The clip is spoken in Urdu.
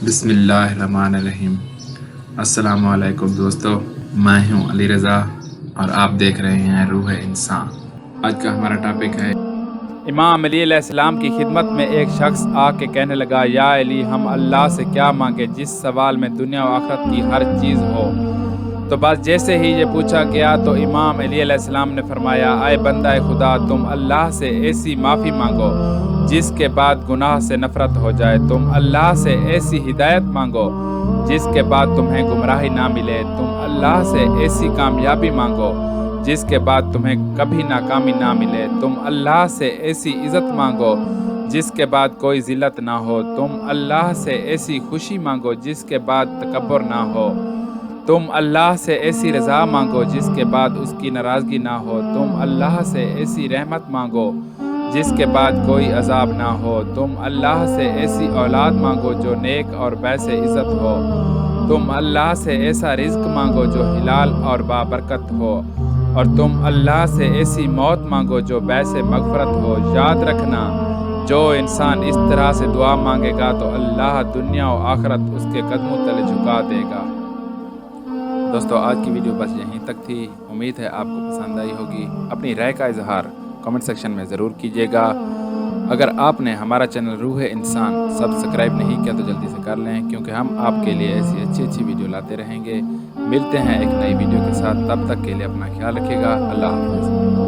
بسم اللہ الرحمن الرحیم۔ السلام علیکم دوستو، میں ہوں علی رضا اور آپ دیکھ رہے ہیں روح انسان۔ آج کا ہمارا ٹاپک ہے امام علی علیہ السلام کی خدمت میں ایک شخص آ کے کہنے لگا، یا علی، ہم اللہ سے کیا مانگے جس سوال میں دنیا و آخرت کی ہر چیز ہو؟ تو بس جیسے ہی یہ پوچھا گیا تو امام علی علیہ السلام نے فرمایا، اے بندہ خدا، تم اللہ سے ایسی معافی مانگو جس کے بعد گناہ سے نفرت ہو جائے، تم اللہ سے ایسی ہدایت مانگو جس کے بعد تمہیں گمراہی نہ ملے، تم اللہ سے ایسی کامیابی مانگو جس کے بعد تمہیں کبھی ناکامی نہ ملے، تم اللہ سے ایسی عزت مانگو جس کے بعد کوئی ذلت نہ ہو، تم اللہ سے ایسی خوشی مانگو جس کے بعد تکبر نہ ہو، تم اللہ سے ایسی رضا مانگو جس کے بعد اس کی ناراضگی نہ ہو، تم اللہ سے ایسی رحمت مانگو جس کے بعد کوئی عذاب نہ ہو، تم اللہ سے ایسی اولاد مانگو جو نیک اور باعث عزت ہو، تم اللہ سے ایسا رزق مانگو جو حلال اور بابرکت ہو، اور تم اللہ سے ایسی موت مانگو جو باعث مغفرت ہو۔ یاد رکھنا، جو انسان اس طرح سے دعا مانگے گا تو اللہ دنیا و آخرت اس کے قدموں تلے جھکا دے گا۔ دوستو، آج کی ویڈیو بس یہیں تک تھی۔ امید ہے آپ کو پسند آئی ہوگی۔ اپنی رائے کا اظہار کمنٹ سیکشن میں ضرور کیجیے گا۔ اگر آپ نے ہمارا چینل روح انسان سبسکرائب نہیں کیا تو جلدی سے کر لیں، کیونکہ ہم آپ کے لیے ایسی اچھی ویڈیو لاتے رہیں گے۔ ملتے ہیں ایک نئی ویڈیو کے ساتھ، تب تک کے لیے اپنا خیال رکھیے گا۔ اللہ حافظ۔